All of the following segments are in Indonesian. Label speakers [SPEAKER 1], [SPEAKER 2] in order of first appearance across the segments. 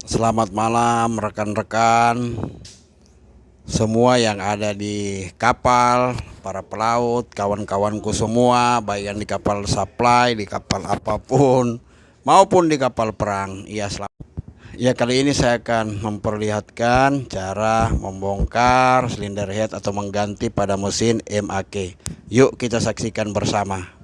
[SPEAKER 1] Selamat malam rekan-rekan semua yang ada di kapal, para pelaut, kawan-kawanku semua, baik yang di kapal supply, di kapal apapun, maupun di kapal perang. Ya, kali ini saya akan memperlihatkan cara membongkar silinder head atau mengganti pada mesin MAK. Yuk kita saksikan bersama.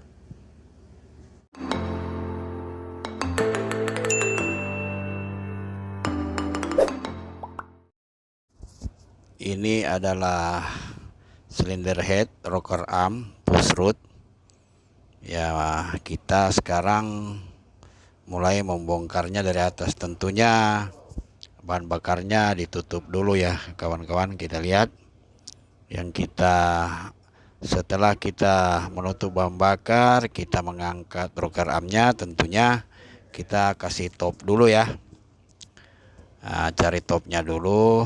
[SPEAKER 1] Ini adalah silinder head, rocker arm, push rod. Ya, kita sekarang mulai membongkarnya dari atas. Tentunya bahan bakarnya ditutup dulu ya kawan-kawan. Kita lihat yang setelah kita menutup bahan bakar, kita mengangkat rocker armnya. Tentunya kita kasih top dulu ya. Cari topnya dulu,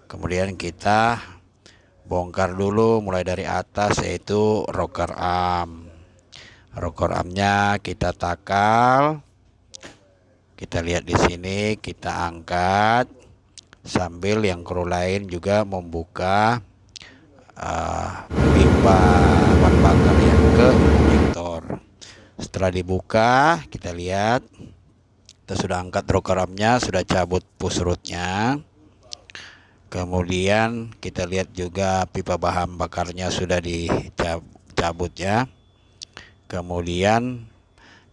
[SPEAKER 1] kemudian kita bongkar dulu mulai dari atas, yaitu rocker arm. Rocker armnya kita takal. Kita lihat di sini, kita angkat sambil yang kru lain juga membuka pipa bahan bakar yang ke injektor. Setelah dibuka, kita lihat kita sudah angkat rocker armnya, sudah cabut push rodnya. Kemudian kita lihat juga pipa bahan bakarnya sudah dicabut ya. Kemudian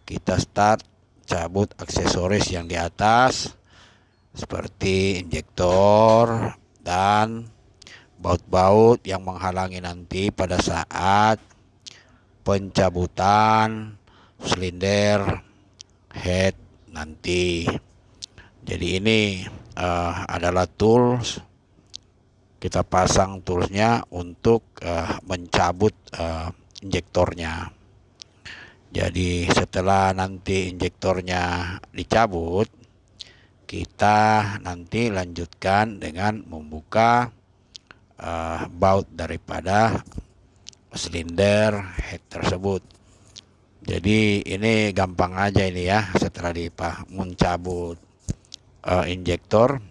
[SPEAKER 1] kita start cabut aksesoris yang di atas seperti injektor dan baut-baut yang menghalangi nanti pada saat pencabutan silinder head nanti. Jadi ini adalah tools. Kita pasang toolsnya untuk mencabut injektornya. Jadi setelah nanti injektornya dicabut, kita nanti lanjutkan dengan membuka baut daripada silinder head tersebut. Jadi ini gampang aja ini ya. Setelah mencabut injektor,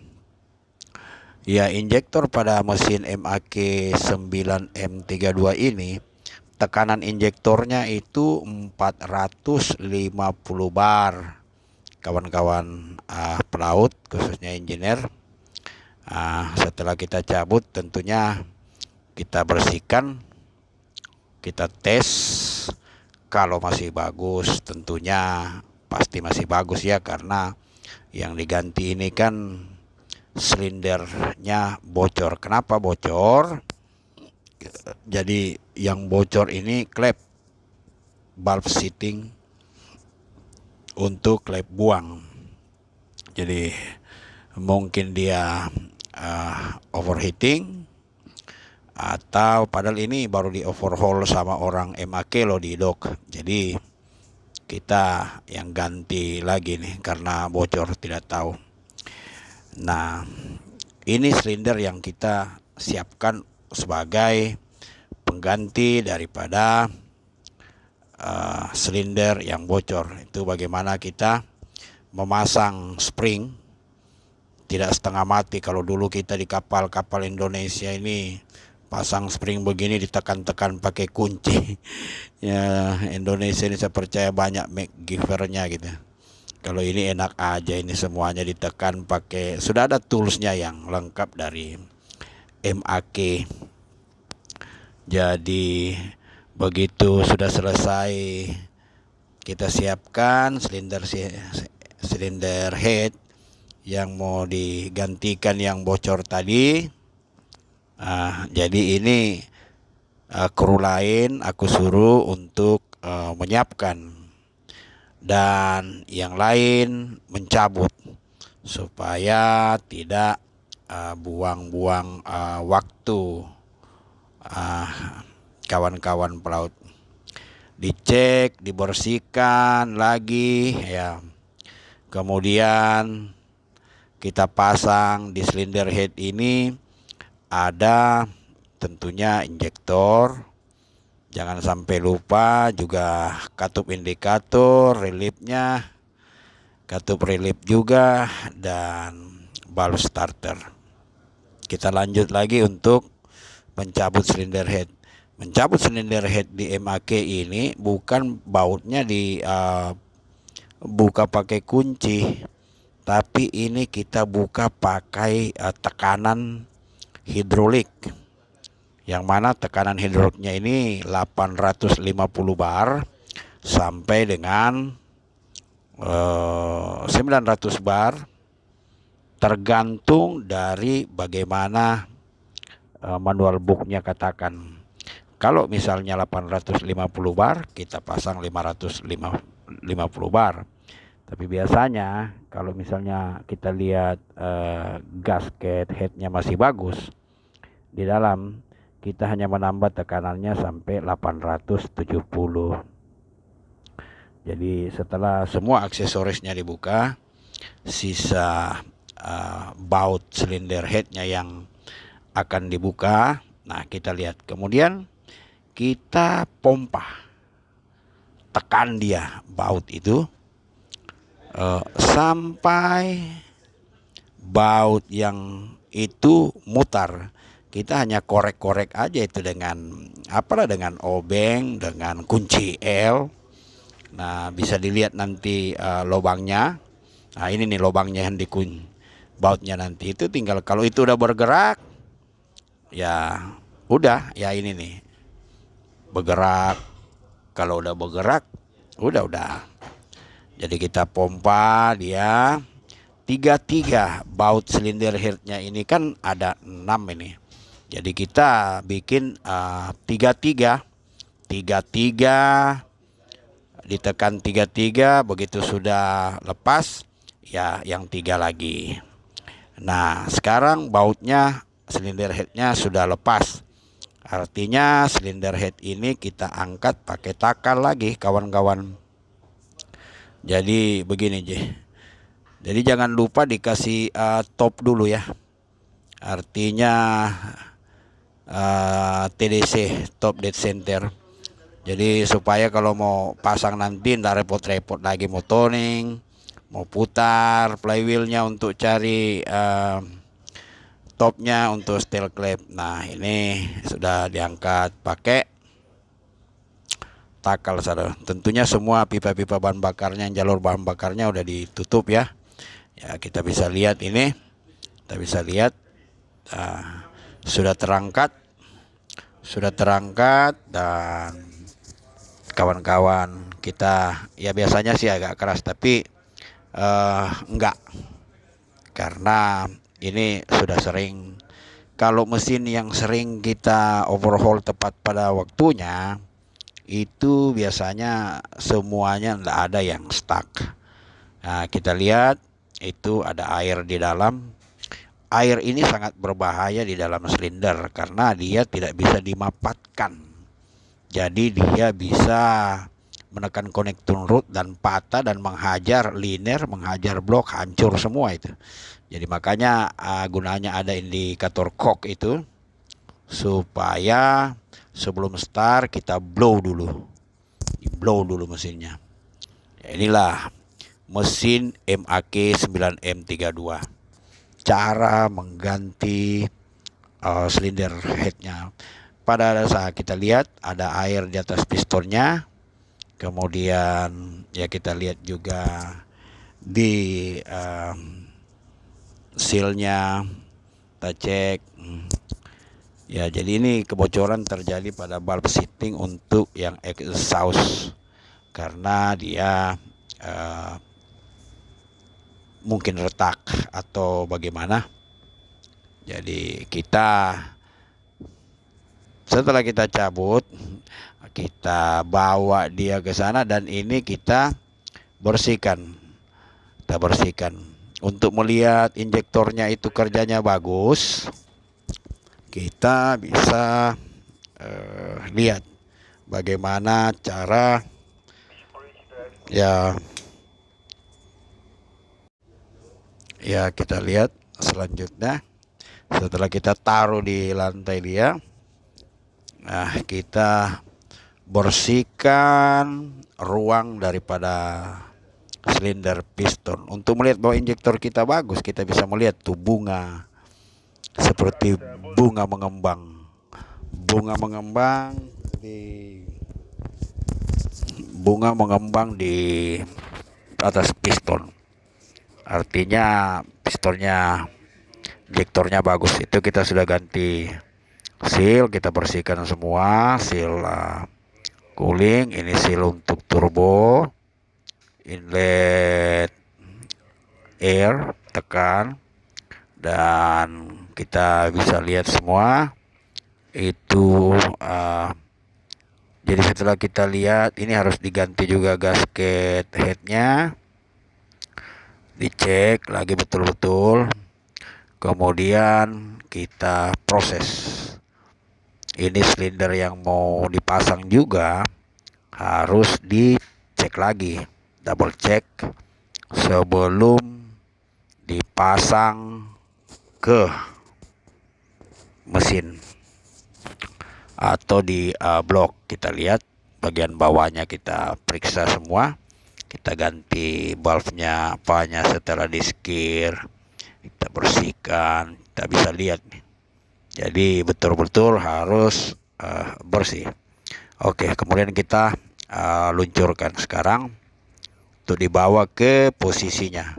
[SPEAKER 1] ya, injektor pada mesin MAK 9M32 ini tekanan injektornya itu 450 bar. Kawan-kawan pelaut, khususnya engineer. Setelah kita cabut, tentunya kita bersihkan, kita tes. Kalau masih bagus, tentunya pasti masih bagus ya, karena yang diganti ini kan silindernya bocor. Kenapa bocor? Jadi yang bocor ini klep valve seating untuk klep buang. Jadi mungkin dia overheating, atau padahal ini baru di overhaul sama orang MAK loh di dok. Jadi kita yang ganti lagi nih karena bocor, tidak tahu. Nah, ini silinder yang kita siapkan sebagai pengganti daripada silinder yang bocor. Itu bagaimana kita memasang spring, tidak setengah mati. Kalau dulu kita di kapal-kapal Indonesia ini pasang spring begini ditekan-tekan pakai kunci. Ya, Indonesia ini saya percaya banyak MacGyvernya gitu. Kalau ini enak aja, ini semuanya ditekan pakai, sudah ada toolsnya yang lengkap dari MAK. Jadi begitu sudah selesai kita siapkan silinder head yang mau digantikan yang bocor tadi. Jadi ini kru lain aku suruh untuk menyiapkan, dan yang lain mencabut supaya tidak buang-buang waktu kawan-kawan pelaut. Dicek, dibersihkan lagi ya. Kemudian kita pasang di silinder head ini ada tentunya injektor. Jangan sampai lupa juga katup indikator, reliefnya. katup relief juga, dan valve starter. Kita lanjut lagi untuk mencabut silinder head. Mencabut silinder head di MAK ini bukan bautnya buka pakai kunci, tapi ini kita buka pakai tekanan hidrolik, yang mana tekanan hidroliknya ini 850 bar sampai dengan 900 bar, tergantung dari bagaimana manual booknya katakan. Kalau misalnya 850 bar, kita pasang 550 bar. Tapi biasanya kalau misalnya kita lihat gasket headnya masih bagus, di dalam kita hanya menambah tekanannya sampai 870. Jadi setelah semua aksesorisnya dibuka, sisa baut silinder headnya yang akan dibuka. Nah, kita lihat, kemudian kita pompa, tekan dia baut itu sampai baut yang itu mutar. Kita hanya korek-korek aja itu dengan dengan obeng, dengan kunci L. Nah, bisa dilihat nanti lubangnya. Nah, ini nih lubangnya yang bautnya nanti itu tinggal, kalau itu udah bergerak ya udah, ya ini nih bergerak. Kalau udah bergerak udah. Jadi kita pompa dia 33 baut silinder headnya ini kan ada 6 ini. Jadi kita bikin 33 ditekan 33, begitu sudah lepas ya yang 3 lagi. Nah, sekarang bautnya silinder headnya sudah lepas, artinya silinder head ini kita angkat pakai takal lagi, kawan-kawan. Jadi begini jadi jangan lupa dikasih top dulu ya, artinya TDC, top dead center. Jadi supaya kalau mau pasang nanti nggak repot-repot lagi, mau toning, mau putar flywheelnya untuk cari topnya untuk steel clamp. Nah, ini sudah diangkat pakai takal, saudara. Tentunya semua pipa-pipa bahan bakarnya, jalur bahan bakarnya udah ditutup ya. Ya, kita bisa lihat ini, sudah terangkat dan kawan-kawan kita ya biasanya sih agak keras, tapi enggak, karena ini sudah sering. Kalau mesin yang sering kita overhaul tepat pada waktunya, itu biasanya semuanya enggak ada yang stuck. Nah, kita lihat itu ada air di dalam. Air ini sangat berbahaya di dalam silinder karena dia tidak bisa dimapatkan. Jadi dia bisa menekan connecting rod dan patah dan menghajar liner, menghajar blok, hancur semua itu. Jadi makanya gunanya ada indikator cock itu, supaya sebelum start kita blow dulu mesinnya. Ya, inilah mesin MAK 9M32. Cara mengganti silinder headnya. Pada saat kita lihat ada air di atas pistonnya, kemudian ya kita lihat juga di sealnya kita cek. Ya, jadi ini kebocoran terjadi pada valve seating untuk yang exhaust karena dia mungkin retak atau bagaimana. Jadi kita setelah kita cabut, kita bawa dia ke sana dan ini kita bersihkan. Untuk melihat injektornya itu kerjanya bagus, kita bisa lihat bagaimana cara ya kita lihat selanjutnya. Setelah kita taruh di lantai dia, nah kita bersihkan ruang daripada silinder piston. Untuk melihat bahwa injektor kita bagus, kita bisa melihat tuh bunga, seperti bunga mengembang. Bunga mengembang di atas piston. Artinya pistonnya, injektornya bagus. Itu kita sudah ganti seal, kita bersihkan semua seal cooling. Ini seal untuk turbo, inlet air tekan, dan kita bisa lihat semua itu. Jadi setelah kita lihat, ini harus diganti juga gasket headnya, dicek lagi betul-betul, kemudian kita proses. Ini silinder yang mau dipasang juga harus dicek lagi, double check sebelum dipasang ke mesin atau di blok. Kita lihat bagian bawahnya, kita periksa semua, kita ganti valve-nya apanya. Setelah diskir, kita bersihkan, kita bisa lihat nih. Jadi betul-betul harus bersih. Oke, kemudian kita luncurkan sekarang untuk dibawa ke posisinya.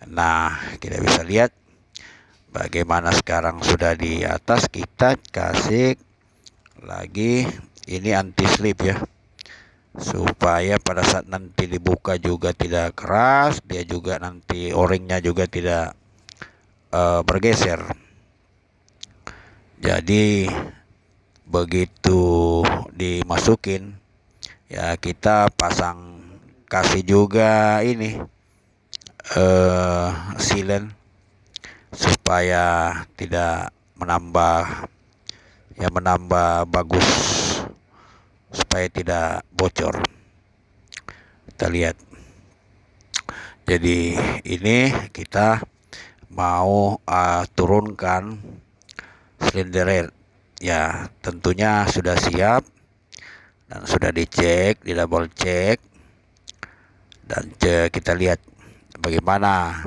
[SPEAKER 1] Nah, kita bisa lihat bagaimana sekarang sudah di atas. Kita kasih lagi ini anti slip ya, supaya pada saat nanti dibuka juga tidak keras, dia juga nanti o-ringnya juga tidak bergeser. Jadi begitu dimasukin ya, kita kasih juga ini sealant supaya tidak menambah bagus, supaya tidak bocor. Kita lihat. Jadi ini kita mau turunkan silinder head ya, tentunya sudah siap dan sudah dicek, di double check, dan kita lihat bagaimana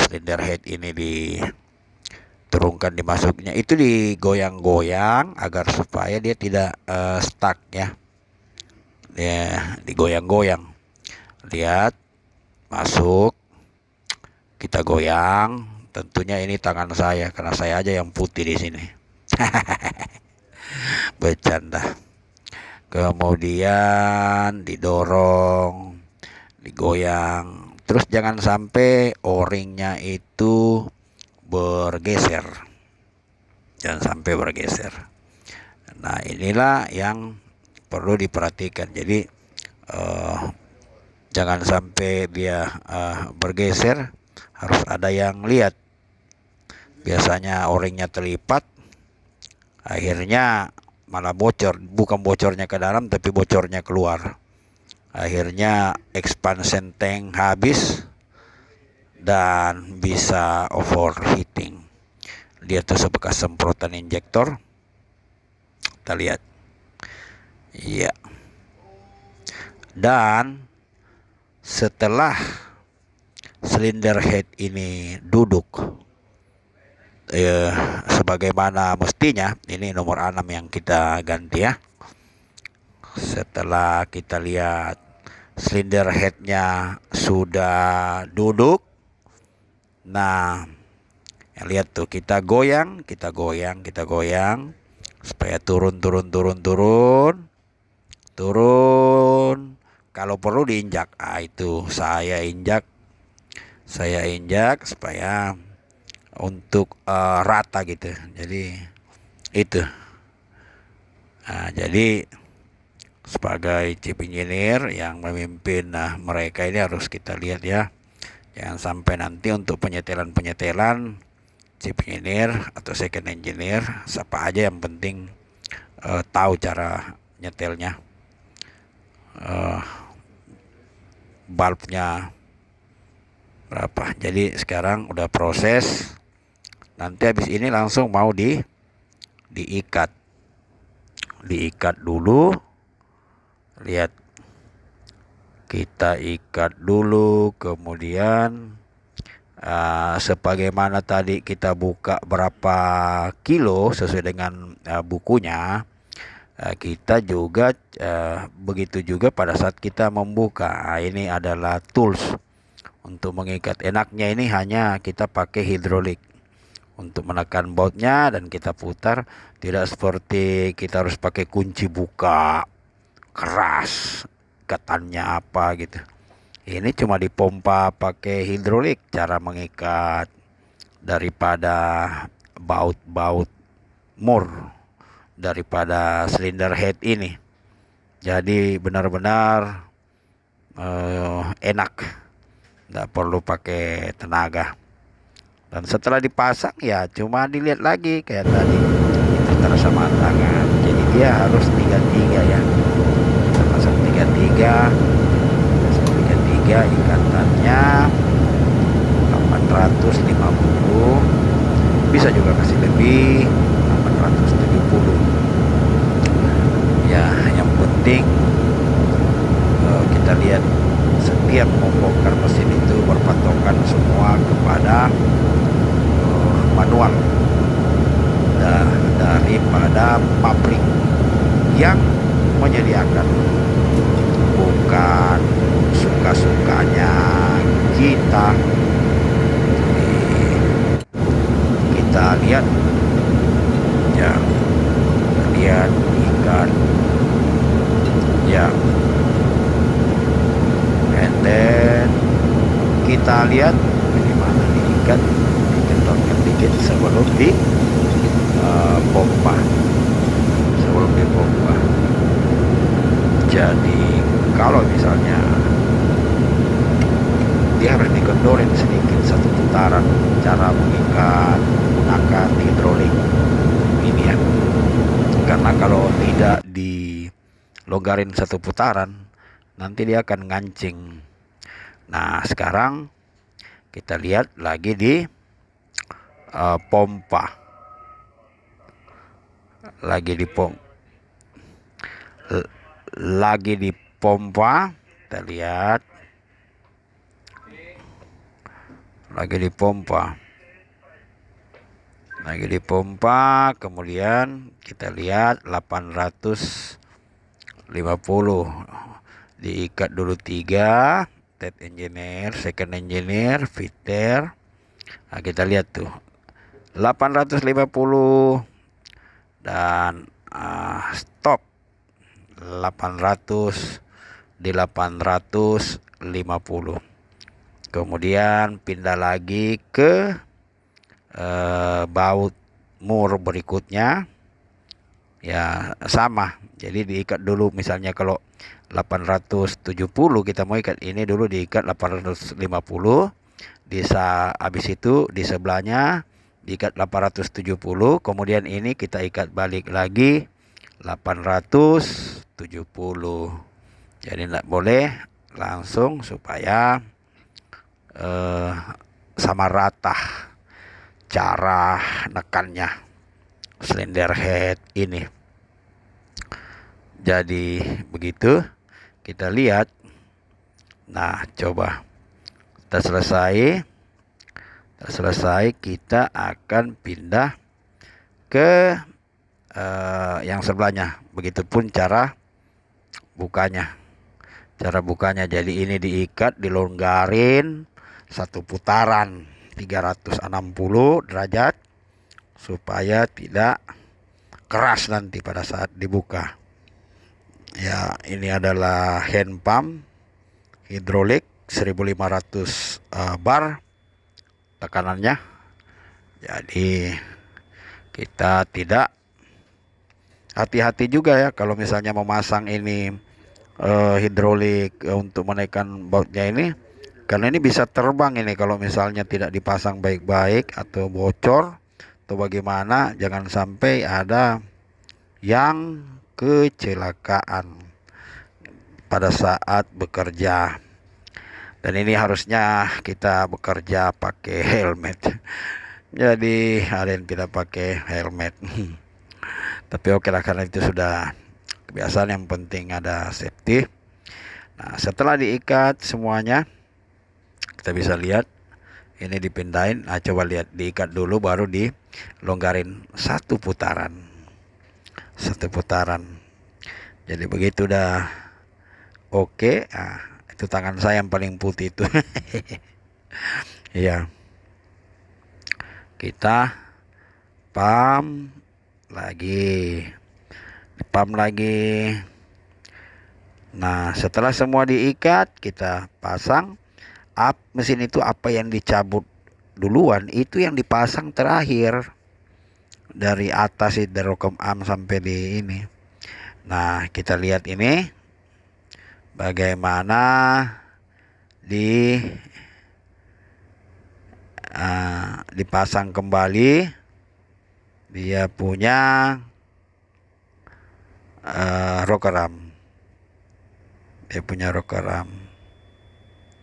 [SPEAKER 1] silinder head ini diturunkan, dimasuknya itu digoyang-goyang agar supaya dia tidak stuck ya. Ya, digoyang-goyang. Lihat, masuk, kita goyang. Tentunya ini tangan saya karena saya aja yang putih di sini. Bercanda. Kemudian didorong, digoyang. Terus jangan sampai o-ringnya itu bergeser. Jangan sampai bergeser. Nah, inilah yang perlu diperhatikan. Jadi jangan sampai dia bergeser, harus ada yang lihat. Biasanya o-ringnya terlipat, akhirnya malah bocor. Bukan bocornya ke dalam, tapi bocornya keluar. Akhirnya expansion tank habis dan bisa overheating. Lihat tuh bekas semprotan injektor. Kita lihat. Iya. Dan setelah silinder head ini duduk sebagaimana mestinya, ini nomor 6 yang kita ganti ya. Setelah kita lihat silinder headnya sudah duduk, nah lihat tuh, kita goyang supaya turun. Kalau perlu diinjak. Itu saya injak supaya untuk rata gitu. Jadi itu. Nah, jadi sebagai chief engineer yang memimpin mereka ini harus kita lihat ya. Jangan sampai nanti untuk penyetelan chief engineer atau second engineer siapa aja, yang penting tahu cara nyetelnya. Valve-nya berapa. Jadi sekarang udah proses. Nanti habis ini langsung mau diikat dulu. Lihat kita ikat dulu, kemudian sebagaimana tadi kita buka berapa kilo sesuai dengan bukunya, kita juga begitu juga pada saat kita membuka. Ini adalah tools untuk mengikat. Enaknya ini hanya kita pakai hidrolik untuk menekan bautnya dan kita putar, tidak seperti kita harus pakai kunci buka keras, ikatannya apa gitu. Ini cuma dipompa pakai hidrolik cara mengikat daripada baut-baut mur daripada silinder head ini. Jadi benar-benar enak, tidak perlu pakai tenaga. Dan setelah dipasang ya cuma dilihat lagi kayak tadi, itu terasa tangan. Jadi dia harus 33 ya. Kita pasang 33, ikatannya 850, bisa juga kasih lebih 870 ya. Yang penting kita lihat setiap membongkar mesin itu berpatokan semua kepada manual daripada pabrik yang menyediakan, bukan suka-sukanya kita. Kita lihat ya, lihat ikan ya, and then kita lihat bagaimana diikat, dikentongkan dikit sebelum di pompa, sebelum dipompa. Jadi kalau misalnya dia harus dikendorin sedikit satu putaran, cara mengikat menggunakan hidrolik ini ya, karena kalau tidak dilonggarin satu putaran nanti dia akan ngancing. Nah sekarang kita lihat lagi di pompa, lagi di pompa, kita lihat lagi di pompa, kemudian kita lihat 850 diikat dulu 3, third engineer, second engineer, fitter. Nah, kita lihat tuh 850 dan stop 800 di 850. Kemudian pindah lagi ke baut mur berikutnya ya, sama. Jadi diikat dulu, misalnya kalau 870 kita mau ikat ini dulu, diikat 850, habis itu di sebelahnya diikat 870, kemudian ini kita ikat balik lagi 870. Jadi tidak boleh langsung, supaya sama rata cara nekannya silinder head ini. Jadi begitu kita lihat. Nah coba kita selesai, kita akan pindah ke yang sebelahnya. Begitupun cara bukanya. Jadi ini diikat, dilonggarin satu putaran 360 derajat supaya tidak keras nanti pada saat dibuka. Ya, ini adalah hand pump hidrolik 1500 bar tekanannya. Jadi kita tidak hati-hati juga ya kalau misalnya memasang ini hidrolik untuk menaikkan bautnya ini, karena ini bisa terbang ini kalau misalnya tidak dipasang baik-baik atau bocor atau bagaimana. Jangan sampai ada yang kecelakaan pada saat bekerja. Dan ini harusnya kita bekerja pakai helmet. Jadi ada yang tidak pakai helmet. Tapi oke lah, karena itu sudah kebiasaan, yang penting ada safety. Nah, setelah diikat semuanya, kita bisa lihat ini dipindahin. Nah, coba lihat, diikat dulu baru dilonggarin satu putaran. Satu putaran. Jadi begitu udah oke. Nah, itu tangan saya yang paling putih itu. Iya, kita pam lagi. Pam lagi. Nah, setelah semua diikat, kita pasang. Mesin itu apa yang dicabut duluan, itu yang dipasang terakhir. Dari atas itu, dari rokem arm sampai di ini. Nah, kita lihat ini bagaimana dipasang kembali. Dia punya rocker arm. Dia punya rocker arm.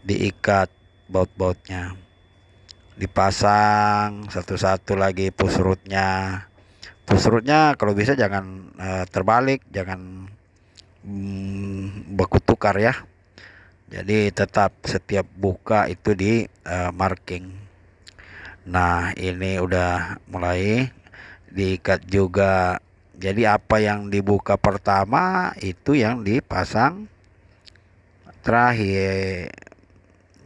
[SPEAKER 1] Diikat baut-bautnya. Dipasang satu-satu lagi push rodnya. Push rodnya kalau bisa jangan terbalik, jangan baku tukar ya. Jadi tetap setiap buka itu di marking. Nah, ini udah mulai diikat juga. Jadi apa yang dibuka pertama itu yang dipasang terakhir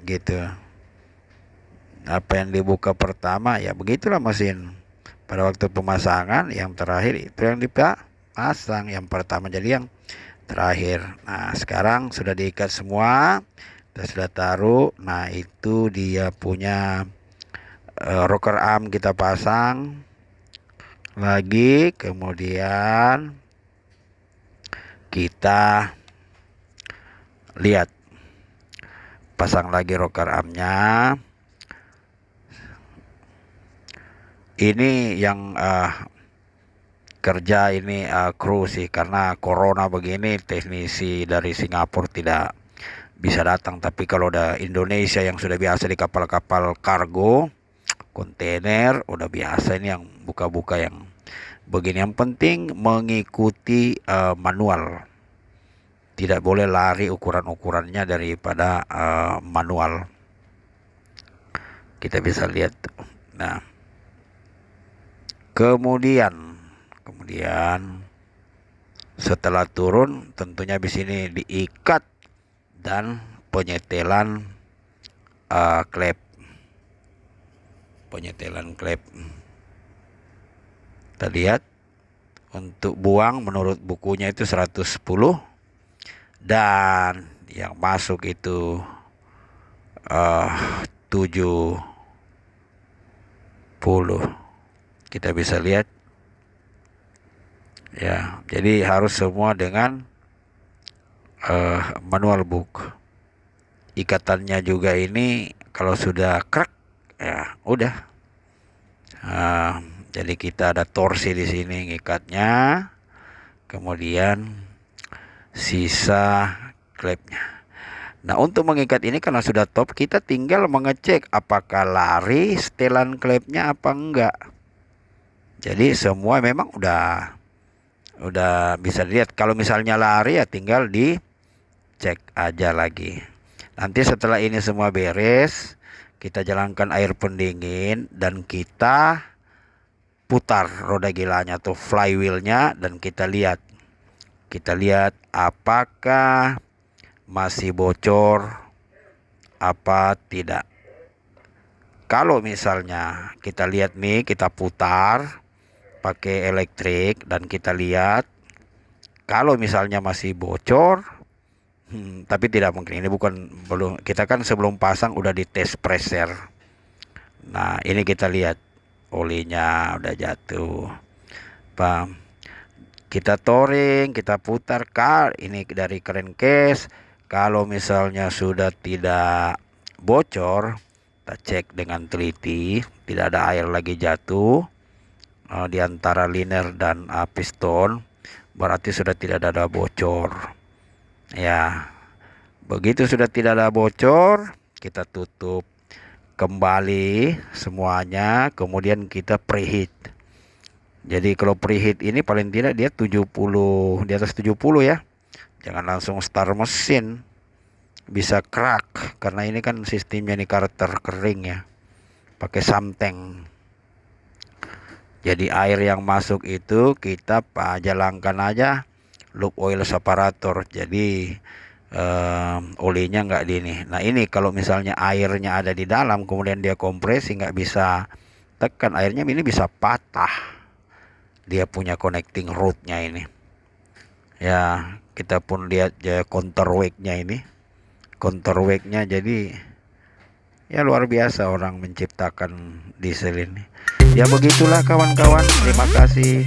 [SPEAKER 1] gitu. Apa yang dibuka pertama ya begitulah mesin. Pada waktu pemasangan yang terakhir itu yang dipasang, yang pertama jadi yang terakhir. Nah, sekarang sudah diikat semua, kita sudah taruh. Nah, itu dia punya rocker arm, kita pasang lagi, kemudian kita lihat, pasang lagi rocker armnya. Ini yang kerja ini kru sih, karena corona begini teknisi dari Singapura tidak bisa datang. Tapi kalau udah Indonesia yang sudah biasa di kapal-kapal kargo, kontainer, udah biasa ini yang buka-buka yang begini. Yang penting mengikuti manual, tidak boleh lari ukuran-ukurannya daripada manual. Kita bisa lihat. Nah, kemudian setelah turun tentunya di sini diikat dan penyetelan klep. Penyetelan klep. Kita lihat untuk buang menurut bukunya itu 110 dan yang masuk itu 70. Kita bisa lihat ya, jadi harus semua dengan manual book. Ikatannya juga ini kalau sudah krek ya udah. Jadi kita ada torsi di sini ngikatnya, kemudian sisa klepnya. Nah, untuk mengikat ini karena sudah top, kita tinggal mengecek apakah lari setelan klepnya apa enggak. Jadi semua memang udah bisa dilihat. Kalau misalnya lari ya tinggal dicek aja lagi. Nanti setelah ini semua beres, kita jalankan air pendingin dan kita putar roda gilanya atau flywheelnya dan kita lihat apakah masih bocor apa tidak. Kalau misalnya kita lihat nih, kita putar pakai elektrik dan kita lihat kalau misalnya masih bocor, tapi tidak mungkin, ini belum, kita kan sebelum pasang udah dites pressure. Nah, ini kita lihat olinya udah jatuh, paham. Kita touring, kita putar ini dari crankcase. Kalau misalnya sudah tidak bocor, kita cek dengan teliti, tidak ada air lagi jatuh di antara liner dan piston, berarti sudah tidak ada bocor. Ya, begitu sudah tidak ada bocor, kita tutup kembali semuanya, kemudian kita preheat. Jadi kalau preheat ini paling tidak dia 70, di atas 70 ya. Jangan langsung start mesin. bisa crack, karena ini kan sistemnya nih karter kering ya, pakai samteng. Jadi air yang masuk itu kita jalangkan aja loop oil separator, jadi olinya nggak di ini. Nah ini kalau misalnya airnya ada di dalam kemudian dia kompresi nggak bisa tekan, airnya ini bisa patah, dia punya connecting rodnya ini ya. Kita pun lihat ya counterweight-nya ini, counterweight-nya, jadi ya luar biasa orang menciptakan diesel ini. Ya begitulah kawan-kawan, terima kasih.